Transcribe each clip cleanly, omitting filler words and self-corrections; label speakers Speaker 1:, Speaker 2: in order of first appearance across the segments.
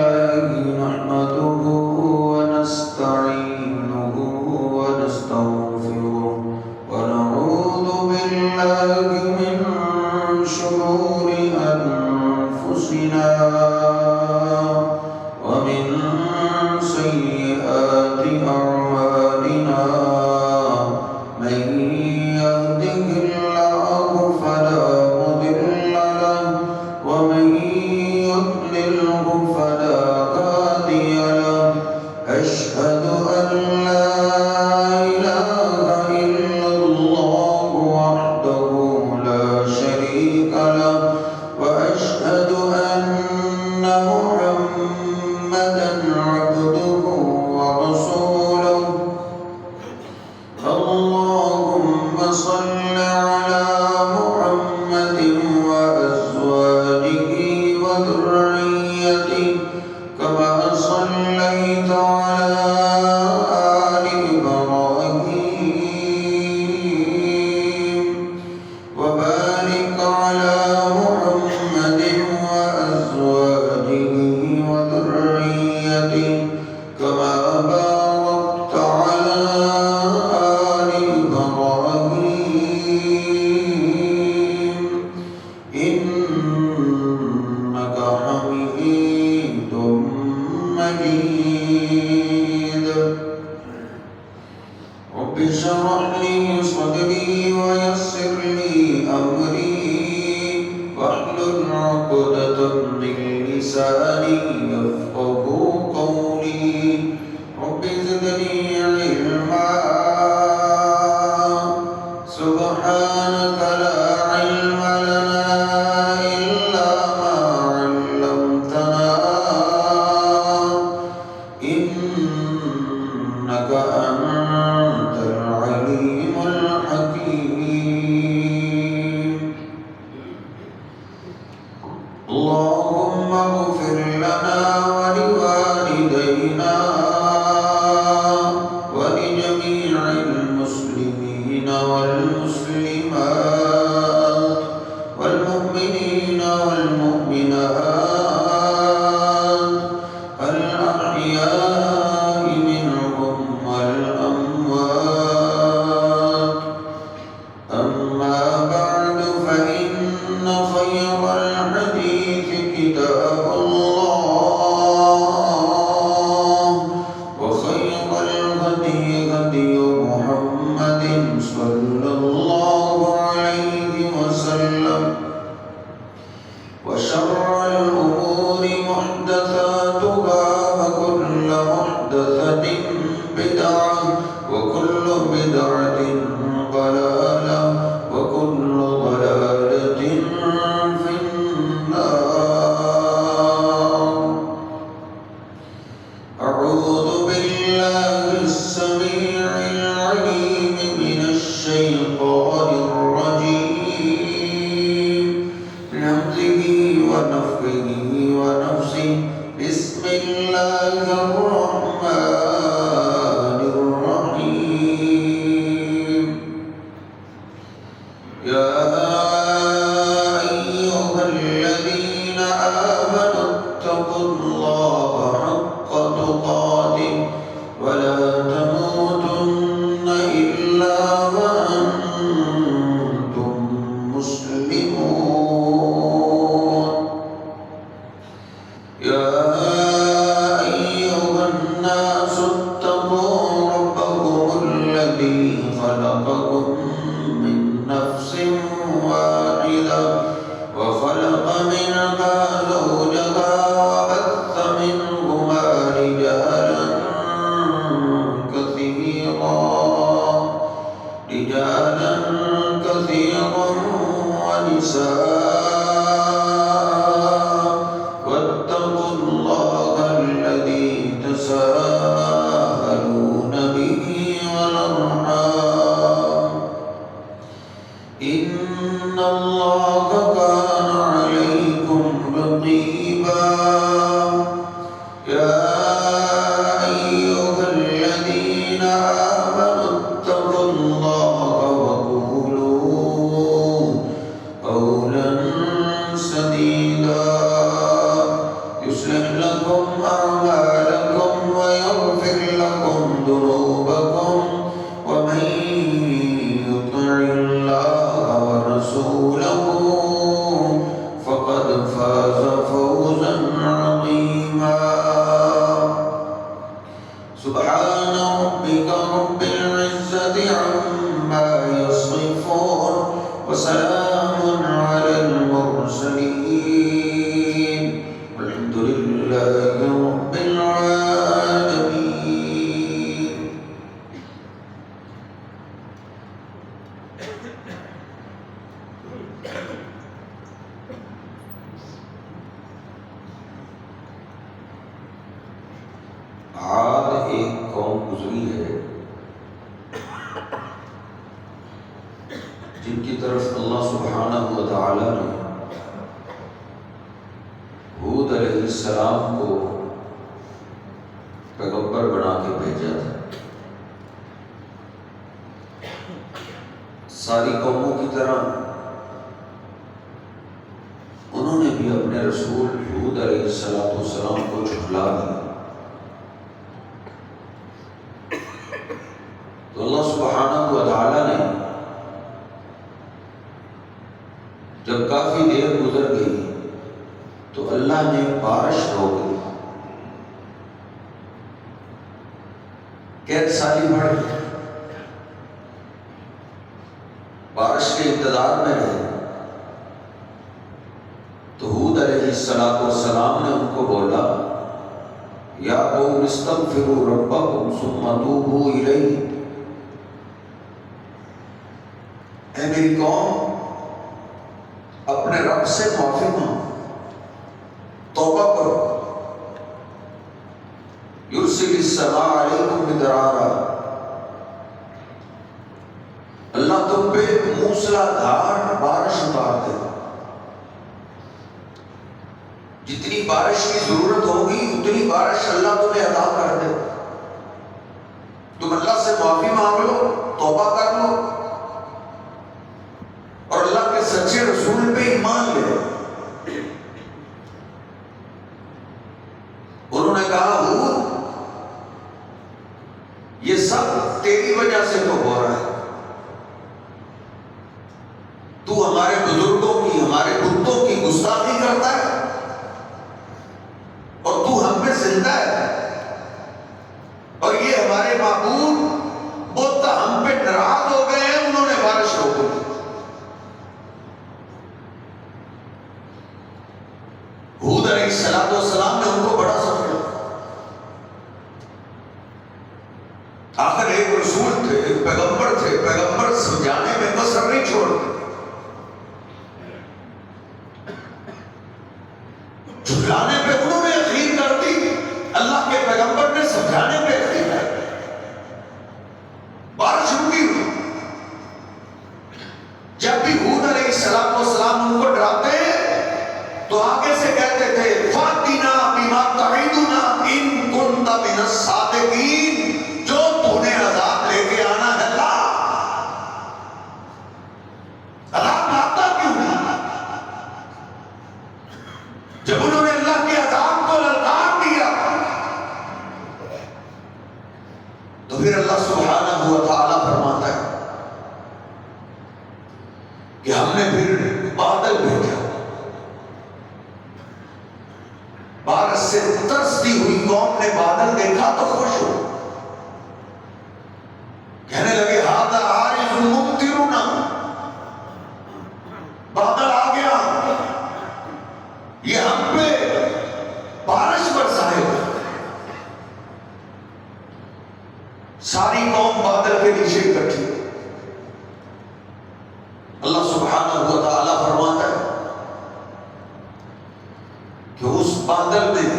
Speaker 1: لله نحمده ونستعينه ونستغفره ونعوذ بالله من شرور أنفسنا ومن سيئات أعمالنا من يهده الله فلا مضل له ومن يضلله فلا هادي له أشهد أن لا إله إلا الله وحده لا شريك له وأشهد أن محمدا عبده ورسوله اللهم صل على محمد وأزواجه وذريته كما صليت على آل إبراهيم وبارك على محمد وأزواجه وذريته كما باركت على آل إبراهيم إنك حميد مجيد رب اشرح لي صدري ويسر لي أمري واحلل عقدة من لساني يفقهوا قولي رب زدني علما سبحانك لا علم لنا إلا ما علمتنا إنك أنت العليم الحكيم اللهم اغفر لنا ولوالدينا ولجميع المسلمين والمسلمات والمؤمنين والمؤمنات الأحياء منهم والأموات أما بعد فإن خير الحديث كتاب الله وخير الهدي هدي محمد صلى الله عليه وسلم وشر الأمور محدثاتها وكل محدثة بدعة وكل بدعة ضلالة وكل ضلالة في النار أعوذ بالله السميع العليم من الشيطان الرجيم من همزه ونفخه ونفسه بسم الله الرحمن الرحيم يا أيها الذين آمنوا اتقوا الله حق تقاته ولا تموتن إلا وأنتم مسلمون يا أيها الناس اتقوا ربكم الذي خلقكم من نفس واحدة وخلق منها زوجها وبث منهما رجالا كثيرا ونساء واتقوا الله لكم أعمالكم ويغفر لكم ذنوبكم ومن يطع الله ورسوله فقد فاز فوزا عظيما. سبحان ربك رب العزة عما يصفون وسلام على المرسلين والحمد لله رب العالمين. عاد ایک قوم گزری ہے جن کی طرف اللہ سبحانہ و تعالی نے ہود علیہ السلام کو پیغمبر بنا کے بھیجا تھا. ساری قوموں کی طرح انہوں نے بھی اپنے رسول ہود علیہ السلام کو جھٹلا دیا. تو اللہ سبحانہ و تعالی نے جب کافی دیر گزر گئی تو اللہ نے بارش روک دی. قید سالی بڑھ گئی، بارش کے انتظار میں رہے. تو ہود علیہ السلام نے ان کو بولا یا قوم استغفروا ربکم ثم توبوا الیہ. اے میری قوم، اپنے رب سے معافی مانگو، توبہ کرو. یرسل السماء علیکم مدرارا، اللہ تم پہ موسلا دھار بارش اتار دے. جتنی بارش کی ضرورت ہوگی اتنی بارش اللہ تمہیں عطا کر دے. تم اللہ سے معافی مانگ لو، توبہ کر لو اور اللہ کے سچے رسول پہ ایمان لے. انہوں نے کہا ہود، یہ سب تیری وجہ سے تو ہو رہا ہے. تو ہمارے بزرگوں کی، ہمارے بتوں کی گستاخی کرتا ہے اور تو ہم پہ زندہ ہے. اور یہ ہمارے معبود بت ہم پہ ناراض ہو گئے ہیں، انہوں نے بارش روک دی. ہود علیہ السلام نے ان کو بڑا سمجھا. آخر ایک رسول تھے، ایک پیغمبر تھے، پیغمبر سمجھانے میں کسر نہیں چھوڑتے. جھٹلانے پہ انہوں نے یقین کر دی، اللہ کے پیغمبر نے سمجھانے پہ یقین کر دی. بارش رکی ہوئی. جب بھی ہود علیہ السلام ان کو ڈراتے تو آگے سے کہتے تھے فاتنا بما تعیدنا ان کنت من الصادقین. جو تو نے عذاب لے کے آنا ہے لا. عذاب لاتا کیوں نہیں؟ جب انہوں نے اللہ کے عذاب کو للکار دیا تو پھر اللہ سبحانہ و تعالی فرماتا ہے کہ ہم نے پھر بادل بھیجا. بارش سے ترستی ہوئی قوم نے بادل دیکھا تو خوش ہو، کہنے لگے ھذا عارض ممطرنا. بادل آ گیا، یہ ہم پہ بارش برسائے گا. ساری قوم بادل کے نیچے اکٹھی. اللہ سبحانہ و تعالی فرماتا ہے کہ اس بادل میں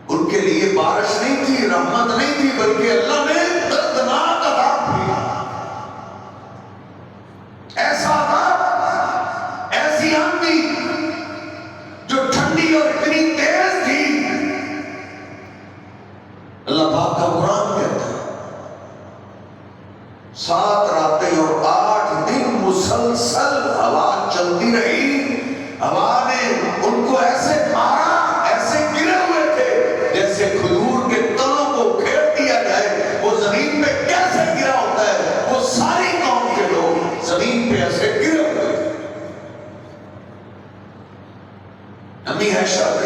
Speaker 1: ان کے لیے بارش نہیں تھی، رحمت نہیں تھی، بلکہ اللہ نے دردناک عذاب دیا. ایسا عذاب، ایسی آندھی جو ٹھنڈی اور اتنی تیز تھی. اللہ پاک کا قرآن کہتا ہے 7 راتیں اور 8 دن مسلسل ہوا چلتی رہی. ہوا نے ان کو ایسے مارا، ایسے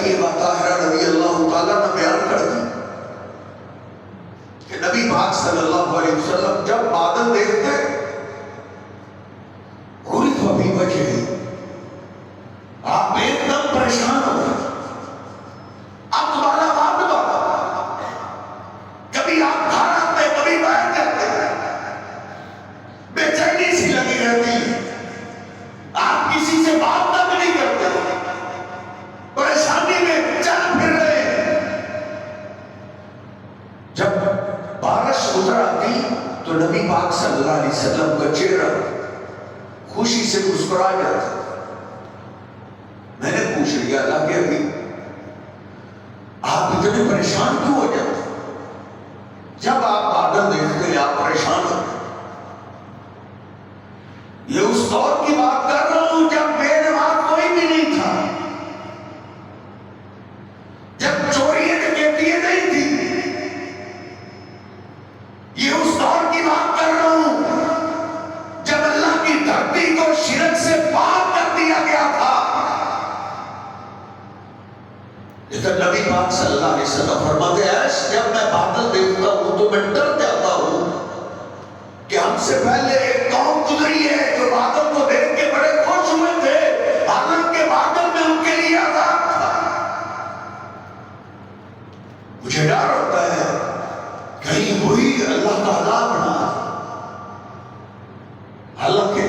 Speaker 1: طیبہ طاہرہ رضی اللہ تعالیٰ نے بیان کر دی کہ نبی پاک صلی اللہ علیہ وسلم جب بادل دیکھتے عرف فی وجہہ، آپ ایک دم پریشان ہو گئے، اقبالہ وادبہ، کبھی آپ کھانا پہ کبھی بیٹھ جاتے ہیں، بے چینی سی لگی رہتی ہے، آپ کسی سے بات تک نہیں کرتے، پریشانی میں چل پھر رہے ہیں۔ جب بارش اتر آتی تو نبی پاک صلی اللہ علیہ وسلم کا چہرہ خوشی سے مسکرا جاتا۔ میں نے پوچھ لیا اللہ کے ابھی آپ اتنے پریشان کیوں ہو جاتے؟ جب آپ بادل دیکھتے ہیں آپ پریشان ہوتے۔ یہ اس دور کی بات کر رہا ہوں جب بے نماز کوئی بھی نہیں تھا، جب چوریاں ڈکیتیاں نہیں تھی، یہ اس دور کی بات کر رہا ہوں جب اللہ کی دھرتی کو شرک سے پاک کر دیا گیا تھا۔ لیکن نبی پاک صلی اللہ علیہ وسلم فرماتے ہیں جب میں بادل دیکھتا ہوں تو میں ڈر جاتا ہوں کہ ہم سے پہلے ایک قوم گزری ہے جو بادل کو دیکھ کے بڑے خوش ہوئے تھے، حالانکہ بادل میں ان کے لیے عذاب تھا۔ مجھے ڈر ہوتا ہے کہیں وہی اللہ کا عذاب نہ، حالانکہ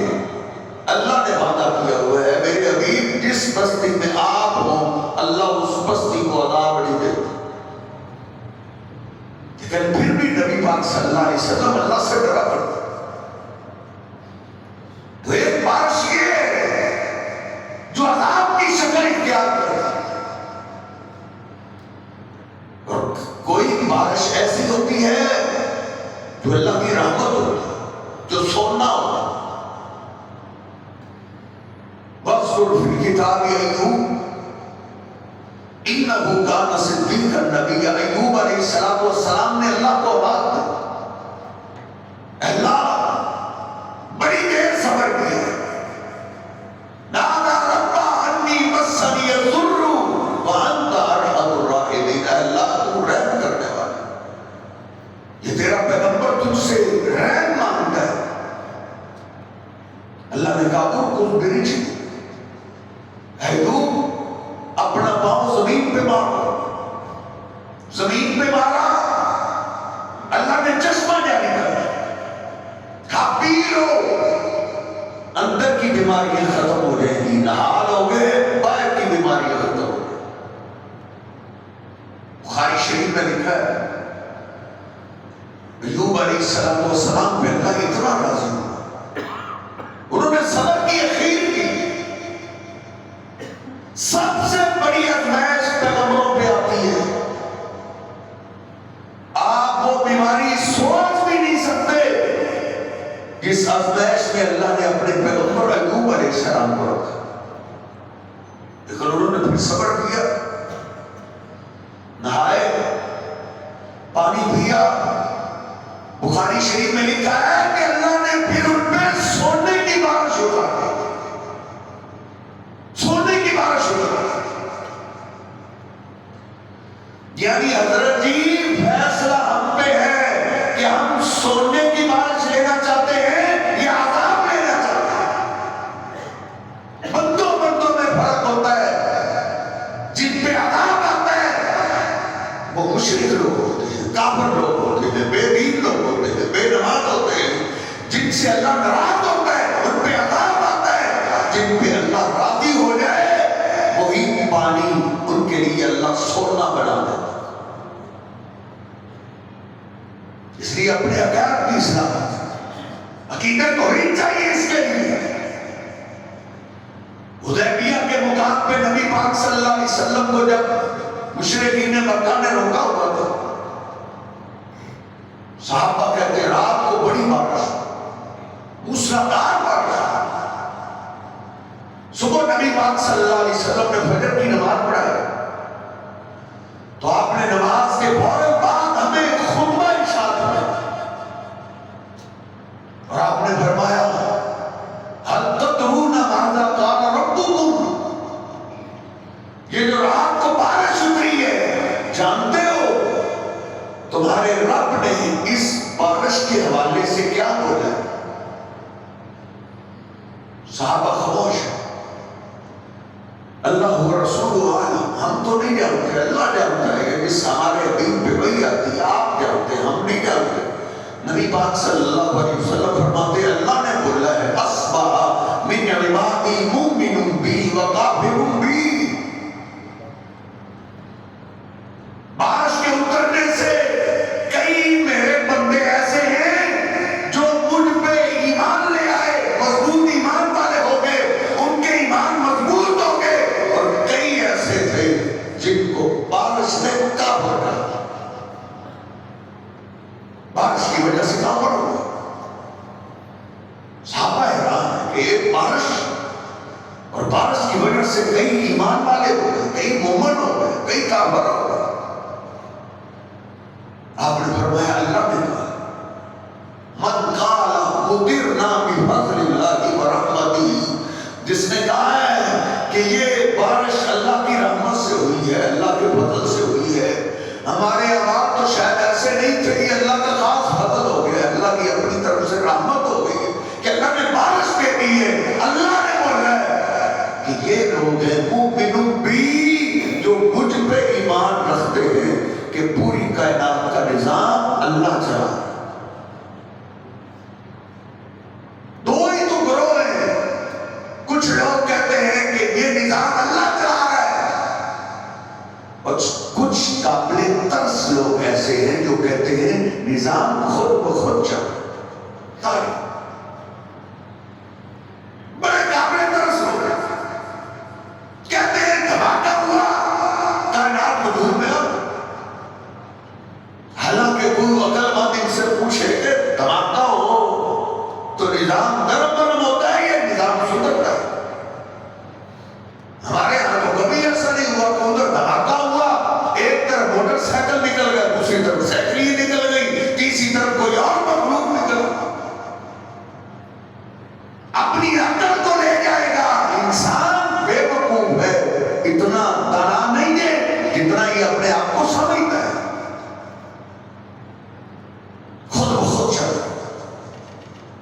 Speaker 1: اللہ نے وعدہ کیا ہوا ہے میرے حبیب جس بستی میں آپ ہوں اللہ اس بستی کو عذاب نہیں دیتا۔ لیکن پھر بھی نبی پاک صلی اللہ علیہ وسلم اللہ سے ڈرا کرتے۔ تو ایک بارش یہ ہے جو عذاب کی شکل اختیار کرتی، اور کوئی بارش ایسی ہوتی ہے جو اللہ کی رحمت ہوتی ہے، جو سونا ہوتا ہے۔ وَاذْكُرْ فِي الْكِتَابِ أَيُّوبَ إِنَّهُ كَانَ صِدِّيقًا نَبِيًّا۔ ایوب علیہ السلام نے اللہ کو آواز دی، اللہ بڑی دیر صبر کیا، نادى ربہ انی مسنی الضر وانت ارحم الراحمین۔ اللہ تو رحم کرنے والا، یہ تیرا پیغمبر تجھ سے رحم مانگتا ہے۔ اللہ نے کہا ارکض برجلک، ایوب اپنا پاؤں زمین پہ مارو۔ زمین پہ مارا، اللہ نے چشمہ جاری کر، کہا پی لو، اندر کی بیماریاں ختم ہو جائیں گی، نہا لو گے باہر کی بیماریاں ختم ہو جائیں گی۔ بخاری شریف میں لکھا ہے ایوب علیہ السلام پہ اللہ اتنا راضی ہوا، انہوں نے صبر کی، اخیر کی۔ سب سے بڑی آزمائش پیغمبروں پہ آتی ہے، آپ وہ بیماری سوچ بھی نہیں سکتے جس آزمائش میں اللہ نے اپنے پیغمبر ایوب علیہ السلام کو رکھا، لیکن انہوں نے پھر صبر کیا، نہائے، پانی پیا۔ بخاری شریف میں لکھا ہے کہ اللہ نے پھر ان پہ سونے کی بارش اتار دی، سونے کی بارش اتار دی۔ یعنی حضرت جی فیصلہ ہم پہ ہے کہ ہم سونے کی بارش لینا چاہتے ہیں یا عذاب لینا چاہتے ہیں۔ بندوں میں فرق ہوتا ہے، جن پہ عذاب آتا ہے وہ مشرک لوگ ہوتے ہیں، کافر لوگ ہوتے ہیں، بے دین لوگ ہوتے ہیں، بے نماز ہوتے ہیں۔ جن سے اللہ ناراض ہوتا ہے ان پہ عذاب آتا ہے، جن پہ اللہ راضی ہو جائے وہی پانی ان کے لیے اللہ سونا بنا دیتا۔ اس لیے اپنے عقائد کی اصلاح، عقیدت ہونی چاہیے اس کے لیے۔ حدیبیہ کے مقام پہ نبی پاک صلی اللہ علیہ وسلم کو جب مشرکین مکہ نے روکا ہوا تھا، صحابہ کہتے ہیں رات کو بڑی بارش، موسلادھار بارش۔ صبح نبی پاک صلی اللہ علیہ وسلم نے فجر کی نماز پڑھائی، تو آپ نے نماز کے فوراً بعد ہمیں ایک خطبہ ارشاد کیا، اور آپ نے فرمایا هل تدرون ماذا قال ربكم؟ یہ جو رات کو بارش تمہارے رب نے اس بارش کے حوالے سے کیا بولا ہے؟ صحابہ خاموش ہیں. اللہ و رسول عالم، ہم تو نہیں جانتے، اللہ جانتا ہے کہ جس ہمارے حبیب پہ وحی آتی ہے آپ جانتے ہیں، ہم نہیں جانتے. نبی پاک صلی اللہ علیہ وسلم فرماتے ہیں اللہ نے بولا ہے اصبح من عبادی مومن بی و کافر بی. بارش کے اترنے سے کئی میرے بندے ایسے ہیں جو مجھ پہ ایمان لے آئے، مضبوط ایمان والے ہو گئے، ان کے ایمان مضبوط ہو گئے، اور کئی ایسے تھے جن کو بارش نے کافر کر دیا. بارش کی وجہ سے کافر ہو گئے. صحابہ حیران ہے کہ ایک بارش، اور بارش کی وجہ سے کئی ایمان والے ہو گئے، کئی مومن ہو گئے، کئی کافر ہو گئے. آپ نے فرمایا اللہ نے کہا من قال مطرنا بفضل اللہ ورحمتہ، جس نے کہا ہے کہ یہ بارش اللہ کی رحمت سے ہوئی ہے، اللہ کے فضل سے ہوئی ہے. ہمارے عوام تو شاید ایسے نہیں تھے، یہ اللہ کا خاص فضل ہو گیا، اللہ کی اپنی طرف سے رحمت ہو گئی کہ اللہ نے بارش دے دی ہے. اللہ نے بولا ہے کہ یہ لوگ ہیں مومن بی، جو مجھ پہ ایمان رکھتے ہیں کہ پوری کائنات کا نظام اللہ چلا. دو ہی تو گروہ ہیں، کچھ لوگ کہتے ہیں کہ یہ نظام اللہ چلا رہا ہے، اور کچھ قابل ترس لوگ ایسے ہیں جو کہتے ہیں نظام خود بخود چلا. بڑے قابل ترس لوگ کہتے ہیں دھماکہ ہوا کائنات وجود میں. حالانکہ کوئی عقل مند ان سے پوچھے کہ دھماکہ ہو تو نظام گرم گرم ہوتا ہے یا نظام سدھرتا ہے؟ ہمارے یہاں تو کبھی ایسا نہیں ہوا کہ ادھر دھماکہ ہوا، ایک طرف موٹر سائیکل نکل گیا، دوسری طرف سائیکل نکل گئی، تیسری طرف کوئی اور مخلوق نکل گیا. اپنی عقل کو لے جائے گا. انسان بے وقوف ہے، اتنا دانا نہیں ہے جتنا یہ اپنے آپ کو سمجھتا ہے. خود بخود چل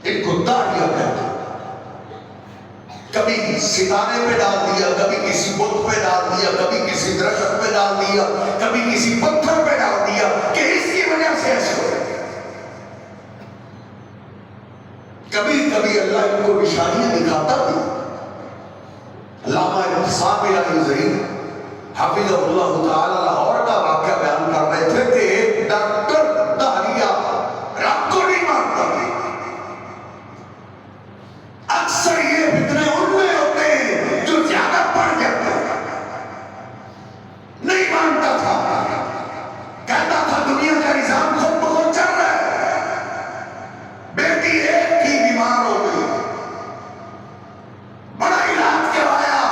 Speaker 1: ایک گداریاں کہتے ہیں، کبھی ستارے پہ ڈال دیا، کبھی کسی بت پہ ڈال دیا، کبھی کسی درخت پہ ڈال دیا، کبھی کسی پتھر پہ ڈال دیا کہ اس کی وجہ سے ایسے ہو. کبھی کبھی اللہ ان کو نشانیاں دکھاتا بھی. علامہ ابتسام الہی ظہیر حافظ اللہ تعالی لاہور کا واقعہ بیان کر رہے تھے کہ ایک ڈاکٹر دہریہ رب کو نہیں مانتا تھا. اکثر یہ فتنے ان میں ہوتے ہیں جو زیادہ پڑھ جاتے ہیں. نہیں مانتا تھا، کہتا تھا دنیا کا نظام خود بخود چل رہا ہے. بیٹی ایک ہی بیمار ہو گئی، بڑا علاج کروایا،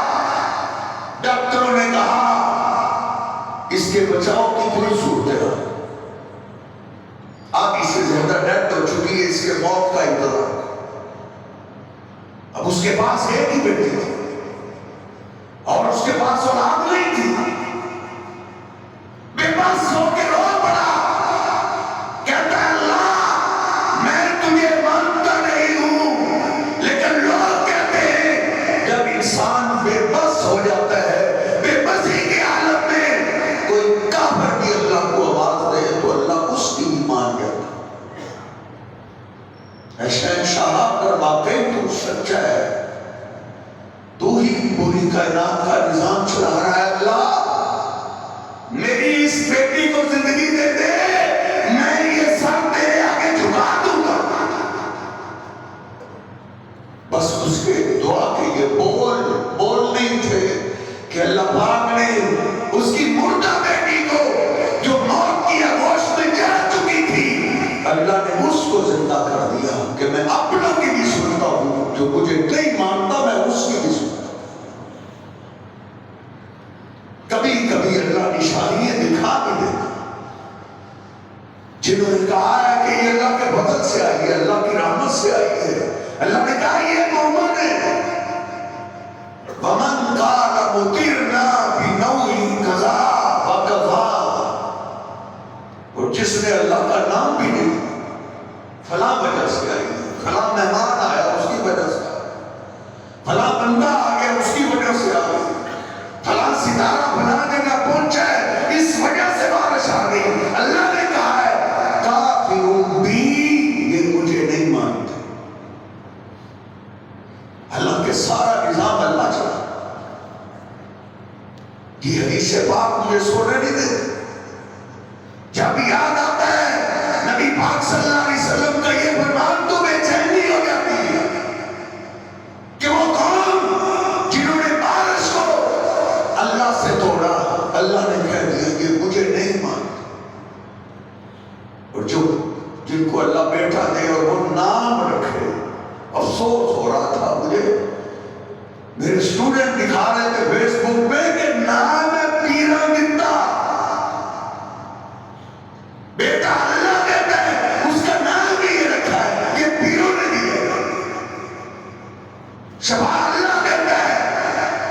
Speaker 1: ڈاکٹروں نے کہا اس کے بچاؤ کی کوئی صورت ہے، اب اس سے زیادہ ڈیتھ ہو چکی ہے، اس کے موت کا انتظار. اب اس کے پاس ایک ہی بیٹی تھی اور اس کے پاس اولاد نہیں تھی. بے بس ہو کے رو پڑا، کہتا ہے اللہ میں تجھے مانتا نہیں ہوں، لیکن لوگ کہتے ہیں جب انسان بے بس ہو جاتا ہے، بے بسی کے عالم میں کوئی کافر بھی اللہ کو آواز دے تو اللہ اس کی بھی مان جاتا. اے شہنشاہ اگر واقعی تو سچا ہے، تو ہی پوری کائنات کا نظام چلا رہا ہے، اللہ میری اس بیٹی کو زندگی دے دے، میں یہ سب تیرے آگے جھکا دوں گا. بس اس کے دعا کے یہ بول نہیں تھے کہ اللہ پاک نے اس کی مردہ بیٹی کو جو موت کی آغوش میں جل چکی تھی، اللہ نے اس کو زندہ کر دیا کہ میں اپنوں کی بھی سنتا ہوں، جو مجھے نہیں مانتا میں اس کی بھی سنتا. کبھی کبھی اللہ نشانیاں دکھا بھی دیتا. جنہوں نے کہا ہے کہ یہ اللہ کے فضل سے آئی ہے، اللہ کی رحمت سے آئی ہے، اللہ نے کہا یہ مومن ہے. وَمَنْ قَالَ مُطِرْنَا بِنَوْءِ كَذَا وَكَذَا، اور جس نے اللہ مجھے سونے نہیں دیتے. جب یاد آتا ہے نبی پاک صلی اللہ علیہ وسلم کا یہ فرمان تو بے چینی ہو جاتی ہے کہ وہ قوم جنہوں نے بارش کو اللہ سے توڑا، اللہ نے کہہ دیا کہ مجھے نہیں مانتے. اور جو جن کو اللہ بیٹا دے اور وہ نام رکھے، افسوس ہو رہا تھا مجھے، میرے اسٹوڈنٹ دکھا رہے تھے فیس بک پہ کہ نام ہے پیرا گندا، بیٹا اللہ دیتا ہے، اس کا نام بھی یہ رکھا ہے، یہ پیروں نے دیا. شفا اللہ دیتا ہے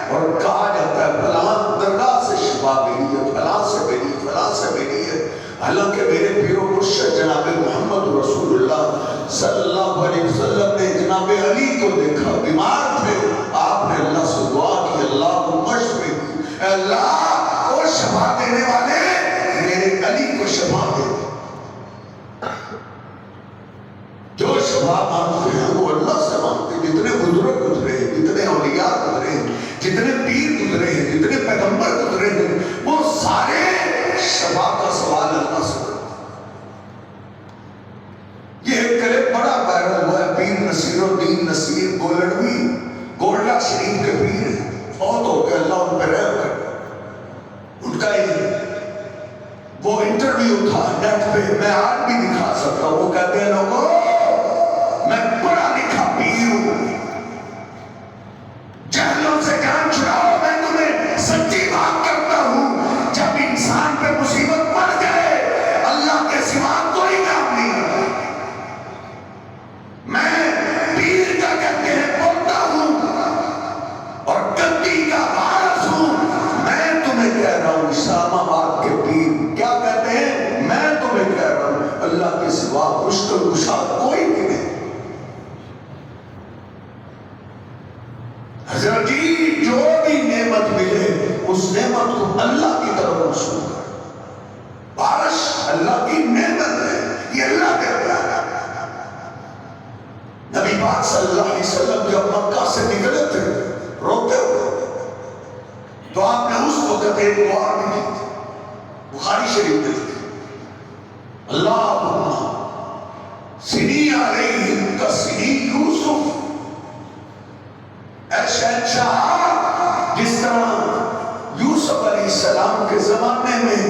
Speaker 1: اور کہا جاتا ہے فلاں درگاہ سے شفا ملی ہے، فلاں سے ملی، فلاں سے ملی ہے. حالانکہ میرے پیر و مرشد جناب محمد رسول اللہ صلی اللہ علیہ وسلم نے جناب علی کو دیکھا، بیمار تھے، آپ نے اللہ سے دعا کی اللہم اشفی، اے اللہ وہ شفا دینے والے میرے علی کو شفا دے. جو شفا مانگتے ہیں وہ اللہ سے مانگتے ہیں. جتنے بزرگ گزرے ہیں، جتنے اولیاء گزرے ہیں، جتنے پیر گزرے ہیں، جتنے پیغمبر گزرے ہیں، وہ سارے شفا کا سوال اللہ سے کرتے. یہ ایک کلپ بڑا وائرل ہوا ہے، پیر نصیر الدین نصیر گولڑوی، گولڈا شریف کے پیر ہیں، بہت ہو گئے، اللہ ان پہ رحم کرے. ان کا وہ انٹرویو تھا نیٹ پہ، میں آج بھی دکھا سکتا ہوں. وہ کہتے ہیں لوگوں میں پڑھا لکھا پیر ہوں، جہلوں سے جان چھڑاؤ، میں تمہیں سچی بات کرتا ہوں، جب انسان پہ مصیبت پڑ جائے اللہ کے سوا کوئی کام نہیں ہوتا. میں پیر کا کہتے ہیں پوتا ہوں اور گدی کا وارث ہوں. میں تمہیں کہہ رہا ہوں اسلام آباد کے پیر کیا کہتے ہیں، میں تمہیں کہہ رہا ہوں اللہ کے سوا مشکل کشا کوئی بھی نہیں. حضرت جی جو بھی نعمت ملے اس نعمت کو اللہ کی طرف منسوب کر. بارش اللہ کی نعمت ہے، یہ اللہ دیتا ہے. نبی پاک صلی اللہ علیہ وسلم جب مکہ سے نکلے تھے روتے ہوئے تو آپ نے اس وقت ایک دعا بھی کی تھی، بخاری شریف میں تھی، اللہم سنی علیہم کسنی یوسف. اے شہنشاہ جس طرح یوسف علیہ السلام کے زمانے میں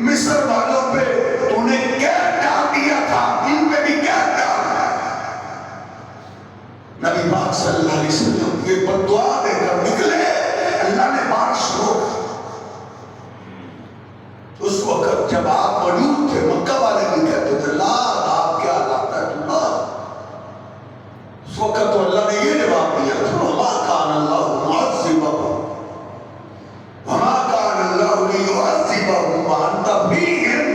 Speaker 1: مصر والوں پہ تو نے قید ڈال دیا تھا، ان پہ بھی قید ڈال. نبی پاک صلی اللہ علیہ وسلم یہ بددعا دے کر نکلے، اللہ نے بارش روک. اس وقت جب آپ موجود تھے مکہ والے بھی کہتے تھے لا آپ کیا لاتا ہے تو لا. اس وقت تو اللہ نے یہ جواب دیا تھا وما کان اللہ معذبہم وما کان اللہ لیعذبہم وانت فیہم.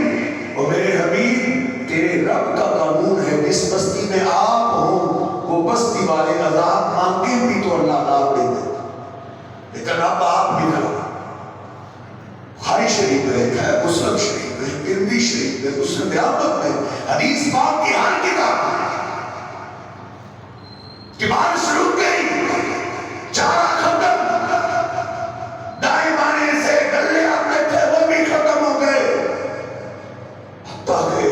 Speaker 1: اور میرے حبیب تیرے رب کا قانون ہے جس بستی میں آپ ہوں وہ بستی والے عذاب مانگے بھی تو اللہ عذاب دے دیتے، لیکن اب آپ بھی کرو. بخاری شریف میں لکھا ہے، مسلم شریف میں، ترمذی شریف میں، مسند احمد میں، حدیث پاک کی ہر کتاب میں کہ بارش رک گئی، چارہ ختم، دائیں بائیں سے گلے آتے تھے وہ بھی ختم ہو گئے، حتیٰ کہ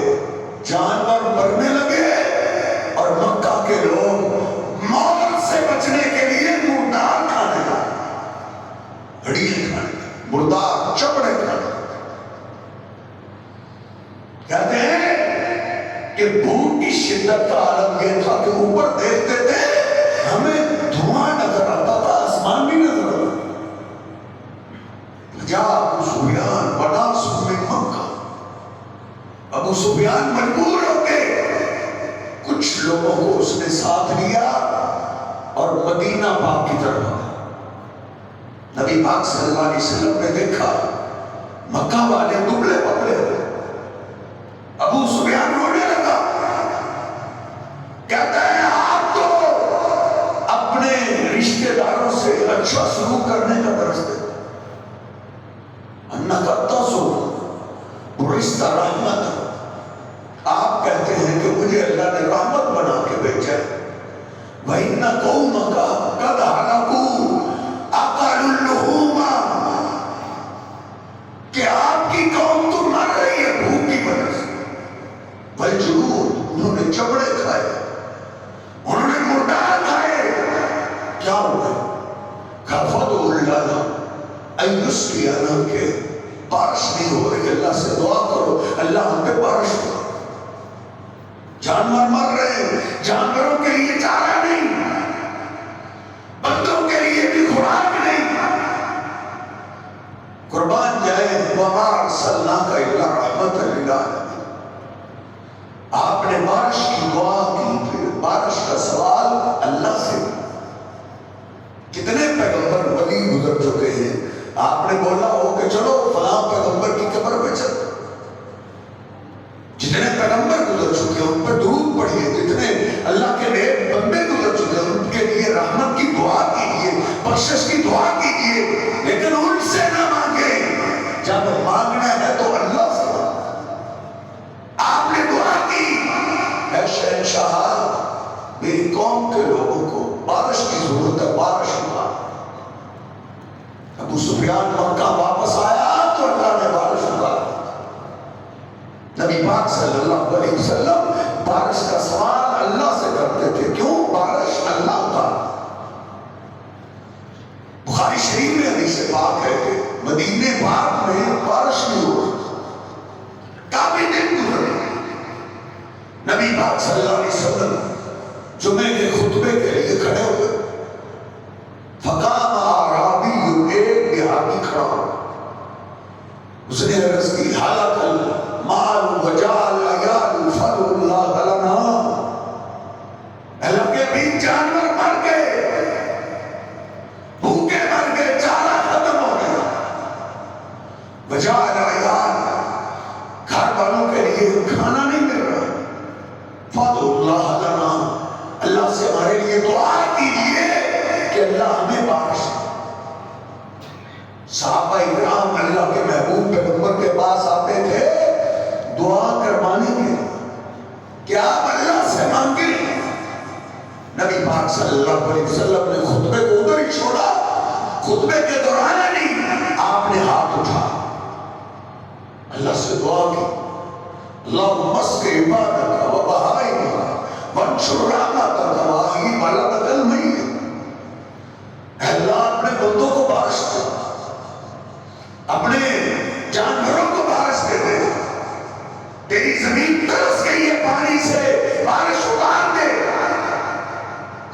Speaker 1: جانور مرنے لگے اور مکہ کے لوگ موت سے بچنے کے لیے مردار کھانے لگے، ہڈیاں کھانے لگے، مردار چمڑے کھانے لگے. کہتے ہیں کہ بھوک کی شدت کا عالم یہ تھا کہ اوپر دیکھتے تھے ہمیں دھواں نظر آتا تھا، آسمان بھی نظر آتا تھا. جا ابو سفیان بڑا سن مکہ، ابو سفیان مجبور ہو کے کچھ لوگوں کو اس نے ساتھ لیا اور مدینہ پاک کی طرف آیا. نبی پاک صلی اللہ علیہ وسلم نے دیکھا مکہ والے دبلے پتلے ہوئے. ابو سفیان رونے لگا، کہتا ہے آپ تو اپنے رشتہ داروں سے اچھا سلوک کرنے کا درس دیتے، انکا تصف برست رحمت، آپ کہتے ہیں کہ مجھے اللہ نے رحمت بنا کے بھیجا ہے. وَإِنَّ قَوْمَكَ قَدْ هَلَكُوا أَكَلُوا اللُّحُومَ، عرض کیا نا کہ بارش نہیں ہو رہی، اللہ سے دعا کرو اللہ ہم پہ بارش ہو، جانور مر رہے ہیں، جانوروں کے لیے چارہ نہیں، بندوں کے لیے بھی خوراک نہیں، قربان جائے وما ارسلناک الا رحمۃ للعالمین۔ آپ نے بارش کی دعا کی، پھر بارش کا سوال اللہ سے۔ کتنے پیغمبر ولی گزر چکے ہیں، آپ نے بولا ہو کہ چلو فلاں پیغمبر کی قبر پہ چل، جتنے پیغمبر گزر چکے ہیں ان پہ درود پڑھیے، جتنے اللہ کے نیک بندے گزر چکے ہیں ان کے لیے رحمت کی دعا کیجیے، بخشش کی دعا کیجیے، لیکن ان سے نہ مانگے، جب مانگنا ہے تو اللہ سے مانگنا۔ آپ نے دعا کی اے شہنشاہ میری قوم کے لوگوں کو بارش کی ضرورت ہے، بارش ہوا۔ ابو سفیان مکہ واپس آیا تو اللہ نے بارش ہوا۔ نبی پاک صلی اللہ علیہ وسلم بارش کا سوال اللہ سے کرتے تھے، کیوں؟ بارش اللہ کا۔ بخاری شریف میں حدیث پاک ہے کہ مدینے پاک میں بارش نہیں ہو رہی، کافی دن گزرے، نبی پاک صلی اللہ علیہ وسلم جمعے کے خطبے کے لیے کھڑے ہوئے، فقام اعرابی، ایک دیہاتی کھڑا ہوا، اس نے عرض کی حالت المال وجال عیال فضل اللہ لنا، اللہ کے بھی جانور مر گئے، بھوکے مر گئے، چارہ ختم ہو گیا، وجال عیال گھر والوں کے لیے کھانا نہیں مل رہا، فضل اللہ لنا، اللہ سے ہمارے لیے دعا کیجیے کہ اللہ ہمیں بارش۔ صحابہ اکرام اللہ کے محبوب پیغمبر کے پاس آتے تھے دعا کروانے کے لیے کہ آپ اللہ سے مانگیں۔ نبی پاک صلی اللہ علیہ وسلم نے خطبے کو ادھر ہی چھوڑا، خطبے کے دوران نہیں، آپ نے ہاتھ اٹھا اللہ سے دعا کی، اللہم اسق عبادک و بہائمک وانشر رحمتک واحی بلدک المیت۔ اے اللہ اپنے بندوں کو بارش دے، اپنے جانوروں کو بارش دے دے، تیری زمین ترس گئی ہے پانی سے، بارش اتار دے۔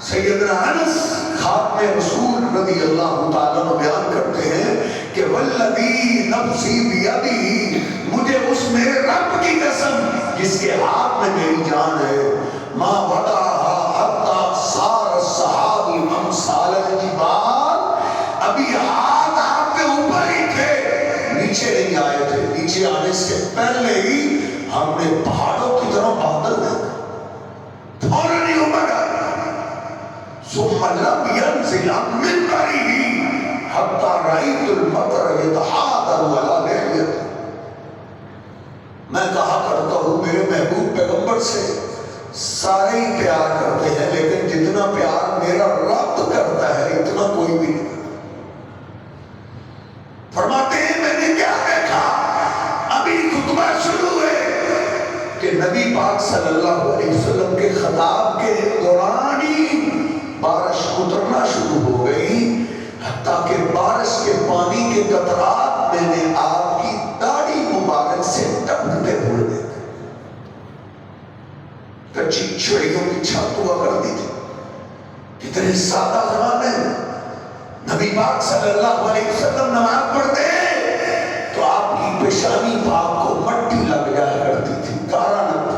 Speaker 1: سیدنا انس خاتم رسول رضی اللہ تعالیٰ عنہ بیان کرتے ہیں کہ والذی نفسی بیدی، مجھے اس میرے رب کی قسم جس کے ہاتھ میں میری جان ہے، ما وضعها حتی صار السحاب امثال الجبال، ابھی ہاتھ آپ کے اوپر ہی تھے، نیچے نہیں آئے تھے، نیچے آنے سے پہلے ہی ہم نے پہاڑوں کی طرح بادل دیکھا، فوراً ہی اوپر آئے، ثم لم ينزل عن منبره حتى رأيت المطر يتحاضر على لحيته۔ میں کہا کرتا ہوں میرے محبوب پیغمبر سے سارے ہی پیار کرتے ہیں، لیکن جتنا پیار میرا رب کرتا ہے اتنا کوئی بھی نہیں۔ فرماتے ہیں میں نے کیا دیکھا، ابھی خطبہ شروع ہے کہ نبی پاک صلی اللہ علیہ وسلم کے خطاب کے دوران ہی بارش اترنا شروع ہو گئی، حتیٰ کہ بارش کے پانی کے قطرات میں نے آپ کی داڑھی مبارک سے ٹپکتے ہوئے دیکھے۔ کچی چھڑیوں کی چھت ہوا کرتی تھی، کتنے سادہ زمانے میں نبی پاک صلی اللہ علیہ وسلم نماز پڑھتے تو آپ کی پیشانی پاک کو مٹی لگ جایا کرتی تھی، کارا لگتا،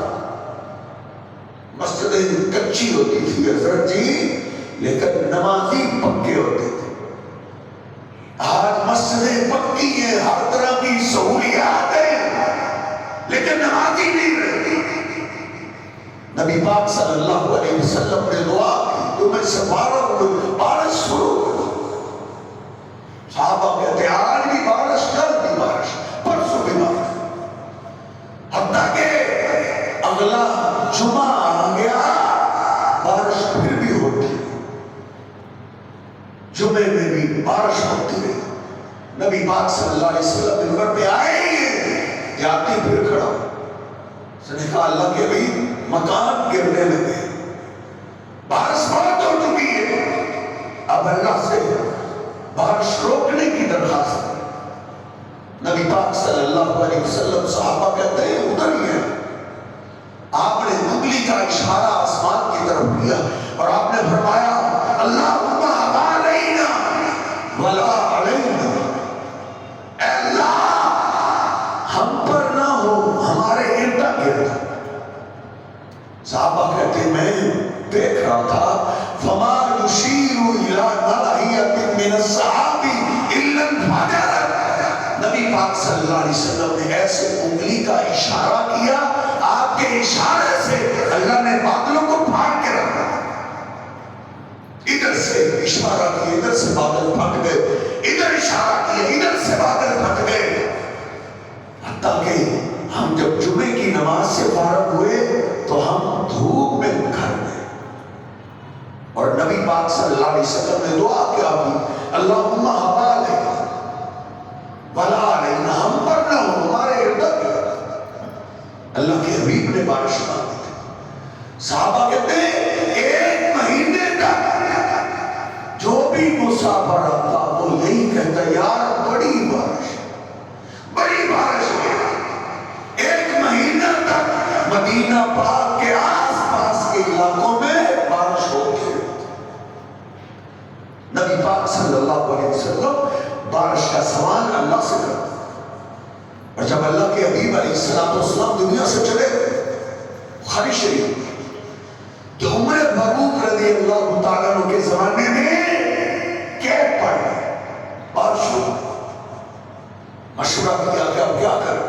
Speaker 1: مسجدیں کچی ہوتی تھی حضرت جی، لیکن نمازی پکے ہوتے تھے۔ آج مسجدیں پکی ہیں، ہر طرح کی سہولیات ہیں، لیکن نمازی نہیں رہتی۔ نبی پاک صلی اللہ علیہ وسلم نے دعا کی تو میں سے بارش شروع ہو گئی۔ صحابہ کہتے آج بھی بارش، کل بھی بارش، پرسوں بھی بارش، حتیٰ کہ اگلا جمعہ آ گیا بارش پھر بھی ہوتی، جمعے میں بھی بارش ہوتی رہی۔ نبی پاک صلی اللہ علیہ وسلم منبر پہ آئے، جاتی پھر کھڑا، اس نے کہا اللہ کے بھائی مکان گرنے لگے، بارش بہت ہو چکی ہے، اب اللہ سے بارش روکنے کی درخواست نبی پاک صلی اللہ علیہ وسلم صحابہ کہتے ہیں ادھر ہی ہے. آپ نے انگلی کا اشارہ آسمان کی طرف کیا اور آپ نے فرمایا اللہم علینا ولا علینا، اے اللہ ہم پر نہ ہو ہمارے ارد گرد. صحابہ کہتے ہیں میں دیکھ رہا تھا فما یشیر الی ناحیۃ من الصحاب الا انفجر. نبی پاک صلی اللہ علیہ وسلم نے ایسے انگلی کا اشارہ کیا، آپ کے اشارے سے اللہ نے بادلوں کو پھاڑ کے رکھا. ادھر سے اشارہ کیا ادھر سے بادل پھٹ گئے، ادھر اشارہ کیا ادھر سے بادل پھٹ گئے. حتیٰ کہ ہم جب جمعے کی نماز سے فارغ ہوئے تو ہم دھوپ میں گھر گئے اور نبی پاک صلی اللہ علیہ وسلم نے دعا کیا کہ اللہم حوالے ولا علینا، ہم پر نہ ہو ہمارے ارد گرد. اللہ کے حبیب نے بارش مانگی تھی. صحابہ کہتے ہیں ایک مہینے تک جو بھی مسافر آتا وہ یہی کہتا یار بڑی بارش بڑی بارش ہے. ایک مہینہ تک مدینہ پاک کے آس پاس کے علاقوں میں بارش ہوتی ہے. نبی پاک صلی اللہ علیہ وسلم بارش کا سوال اللہ سے کرتا. اور جب اللہ کے حبیب علیہ السلام دنیا سے چلے بخاری شریف کہ عمر فاروق رضی اللہ تعالیٰ عنہ کے زمانے میں قید پڑ گئے، بارش ہو مشورہ کیا کہ اب کیا کریں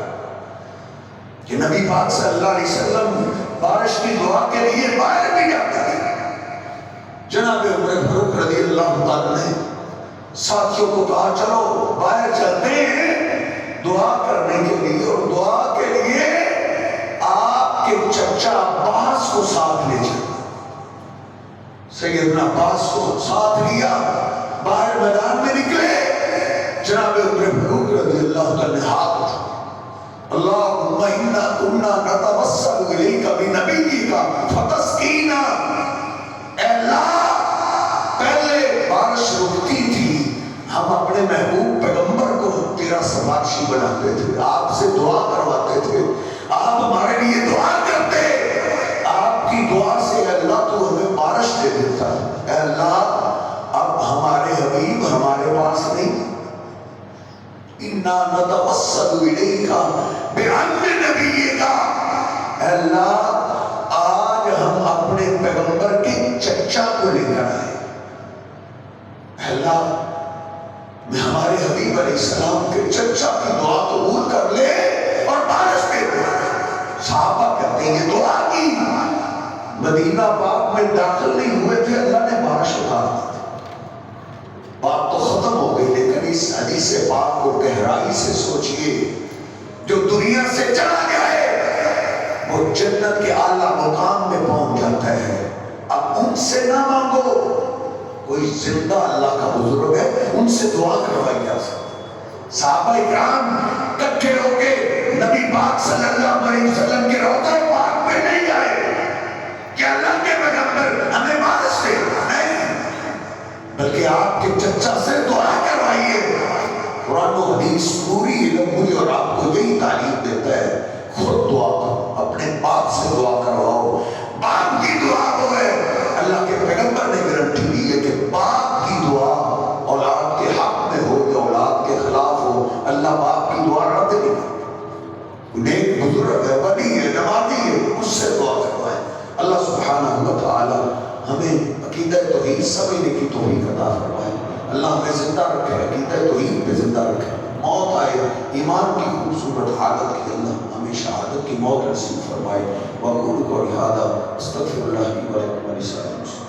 Speaker 1: کہ نبی پاک صلی اللہ علیہ وسلم بارش کی دعا کے لیے باہر بھی جاتے تھے. جناب عمر فاروق رضی اللہ تعالیٰ نے ساتھیوں کو کہا چلو باہر چلتے ہیں دعا کرنے کے لیے، اور دعا کے لیے آپ کے چچا عباس کو ساتھ لے چلے. سیدنا عباس کو ساتھ لیا، باہر میدان میں نکلے. جناب عمر فاروق رضی اللہ تعالیٰ نے ہاتھ اٹھا اللہم انا کنا نتوسل الیک بنبیک فتسقینا. اے اللہ پہلے بارش رکتی تھی ہم اپنے محبوب پیغمبر کو تیرا سفارشی بناتے تھے، آپ سے دعا کرواتے تھے، آپ ہمارے لیے دعا کرتے، آپ کی دعا سے اللہ تو ہمیں بارش دے دیتا. اے اللہ اب ہمارے حبیب ہمارے پاس نہیں، انا نتوسل الیک بعم نبیک. اے اللہ آج ہم اپنے پیغمبر کے چچا کو لے کر آئے. اے اللہ میں ہمارے حبیب علیہ السلام کے چچا کی دعا قبول کر لے اور بارش دے دے. صحابہ کہتے ہیں یہ دعا کی. مدینہ پاک میں داخل نہیں ہوئے تھے اللہ نے بارش اٹھا دی. بات تو ختم ہو گئی لیکن اس حدیث پاک کو گہرائی سے سوچئے. جو دنیا سے چلا جائے وہ جنت کے اعلیٰ مقام میں پہنچ جاتا ہے. اب ان سے نہ مانگو، کوئی زندہ اللہ کا بزرگ ہے ان سے دعا کروائی جا سکتی. صحابہ اکرام اکٹھے ہو کے نبی پاک صلی اللہ علیہ وسلم کے روضہ پاک میں نہیں آئے کہ اللہ کے پیغمبر ہمیں بارش دے، نہیں، بلکہ آپ کے چچا سے دعا کروائیے. قرآن و حدیث پوری علم مجھے اور آپ کو یہی تعلیم دیتا ہے. خود دعا کرو، اپنے باپ سے دعا کرواؤ. باپ کی دعا وہ ہے، اللہ کے پیغمبر نے گارنٹی دی ہے کہ باپ کی دعا اولاد کے حق میں ہو یا اولاد کے خلاف ہو، اللہ باپ کی دعا رد نہیں کرتا. نیک بزرگ ہے، ولی ہے، نمازی ہے، اس سے دعا کروائے. اللہ سبحانہ و تعالی ہمیں عقیدہ توحید سمجھنے کی توفیق عطا فرمائے. اللہ ہمیں زندہ رکھے، عقیدہ توحید پہ زندہ رکھے. موت آئے ایمان کی خوبصورت حالت کی اللہ ہمیں شہادت کی موت نصیب فرمائے. وَأَقُولُ قَوْلِي هَٰذَا أَسْتَغْفِرُ اللَّهَ لِي وَلَكُمْ وَلِسَائِرِ